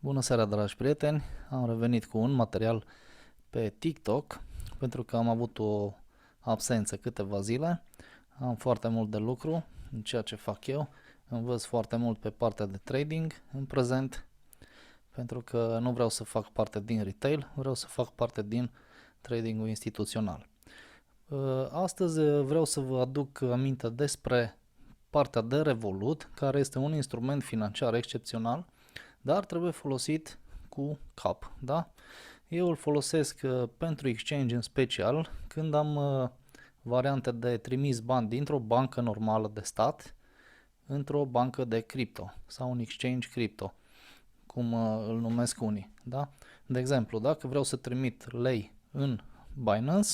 Bună seara, dragi prieteni! Am revenit cu un material pe TikTok pentru că am avut o absență câteva zile. Am foarte mult de lucru în ceea ce fac eu. Învăț foarte mult pe partea de trading în prezent pentru că nu vreau să fac parte din retail, vreau să fac parte din tradingul instituțional. Astăzi vreau să vă aduc aminte despre partea de Revolut, care este un instrument financiar excepțional, dar trebuie folosit cu cap, da? Eu îl folosesc pentru exchange în special când am variante de trimis bani dintr-o bancă normală de stat într-o bancă de cripto sau un exchange cripto, cum îl numesc unii, da? De exemplu, dacă vreau să trimit lei în Binance,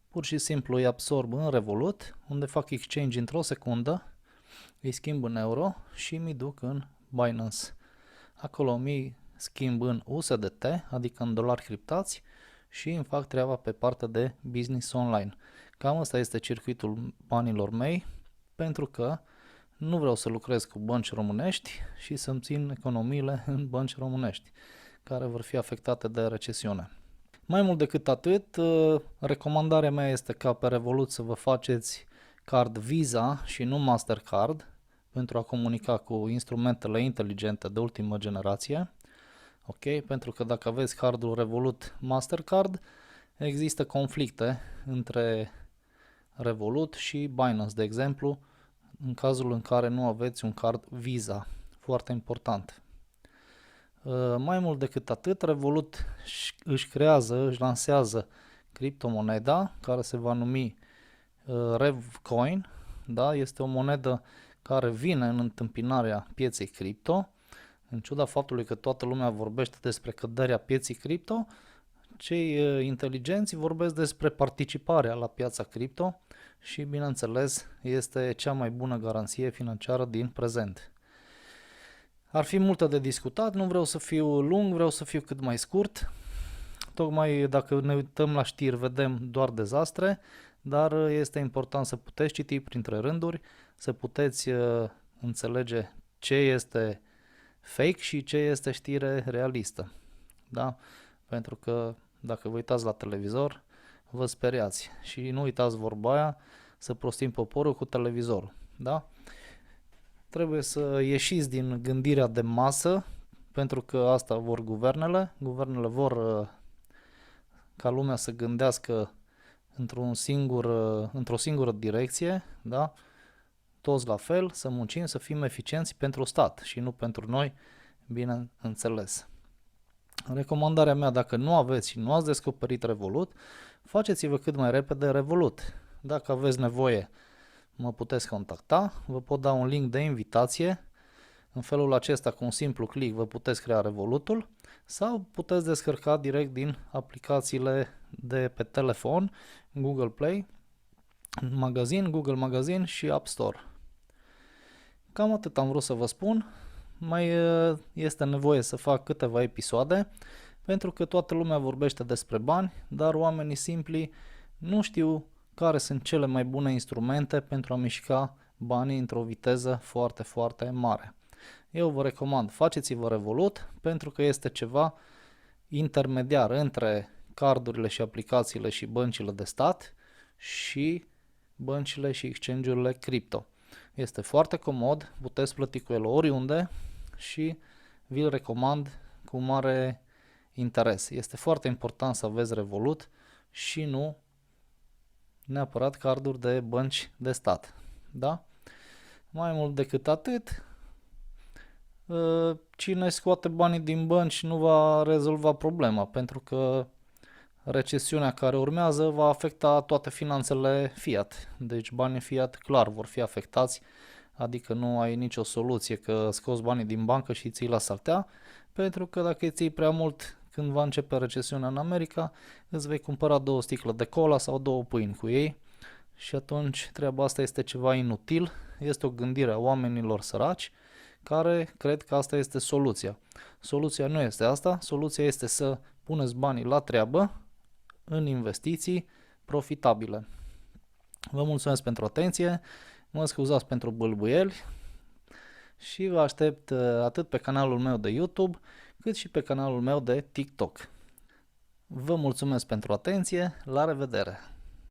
pur și simplu îi absorb în Revolut, unde fac exchange într-o secundă, îi schimb în euro și mi duc în Binance. Acolo mi schimb în USDT, adică în dolari criptați, și îmi fac treaba pe partea de business online. Cam asta este circuitul banilor mei, pentru că nu vreau să lucrez cu bănci românești și să-mi țin economiile în bănci românești, care vor fi afectate de recesiune. Mai mult decât atât, recomandarea mea este ca pe Revolut să vă faceți card Visa și nu Mastercard pentru a comunica cu instrumentele inteligente de ultimă generație. Ok? Pentru că dacă aveți cardul Revolut Mastercard, există conflicte între Revolut și Binance, de exemplu, în cazul în care nu aveți un card Visa. Foarte important. Mai mult decât atât, Revolut își lansează criptomoneda care se va numi RevCoin, da? Este o monedă care vine în întâmpinarea pieței cripto. În ciuda faptului că toată lumea vorbește despre căderea pieței cripto, cei inteligenți vorbesc despre participarea la piața cripto și, bineînțeles, este cea mai bună garanție financiară din prezent. Ar fi multe de discutat, nu vreau să fiu lung, vreau să fiu cât mai scurt. Tocmai dacă ne uităm la știri, vedem doar dezastre, dar este important să puteți citi printre rânduri, să puteți înțelege ce este fake și ce este știre realistă. Da? Pentru că dacă vă uitați la televizor, vă speriați și nu uitați vorba aia, să prostim poporul cu televizorul. Da? Trebuie să ieșiți din gândirea de masă, pentru că asta vor guvernele. Guvernele vor ca lumea să gândească într-o singură direcție, da? Toți la fel, să muncim, să fim eficienți pentru stat și nu pentru noi, bineînțeles. Recomandarea mea, dacă nu aveți și nu ați descoperit Revolut, faceți-vă cât mai repede Revolut. Dacă aveți nevoie, mă puteți contacta, vă pot da un link de invitație. În felul acesta, cu un simplu click, vă puteți crea Revolutul sau puteți descărca direct din aplicațiile de pe telefon, Google Play, Google Magazine și App Store. Cam atât am vrut să vă spun. Mai este nevoie să fac câteva episoade, pentru că toată lumea vorbește despre bani, dar oamenii simpli nu știu care sunt cele mai bune instrumente pentru a mișca banii într-o viteză foarte, foarte mare. Eu vă recomand, faceți-vă Revolut, pentru că este ceva intermediar între cardurile și aplicațiile și băncile de stat și băncile și exchange-urile cripto. Este foarte comod, puteți plăti cu el oriunde și vi-l recomand cu mare interes. Este foarte important să aveți Revolut și nu neapărat carduri de bănci de stat. Da? Mai mult decât atât, cine scoate banii din bănci nu va rezolva problema, pentru că recesiunea care urmează va afecta toate finanțele fiat. Deci banii fiat clar vor fi afectați, adică nu ai nicio soluție că scoți banii din bancă și ții la saltea, pentru că dacă îi ții prea mult când va începe recesiunea în America, îți vei cumpăra 2 sticle de cola sau 2 pâini cu ei și atunci treaba asta este ceva inutil, este o gândire a oamenilor săraci care cred că asta este soluția. Soluția nu este asta, soluția este să puneți banii la treabă în investiții profitabile. Vă mulțumesc pentru atenție, mă scuzați pentru bâlbâieli și vă aștept atât pe canalul meu de YouTube, cât și pe canalul meu de TikTok. Vă mulțumesc pentru atenție, la revedere!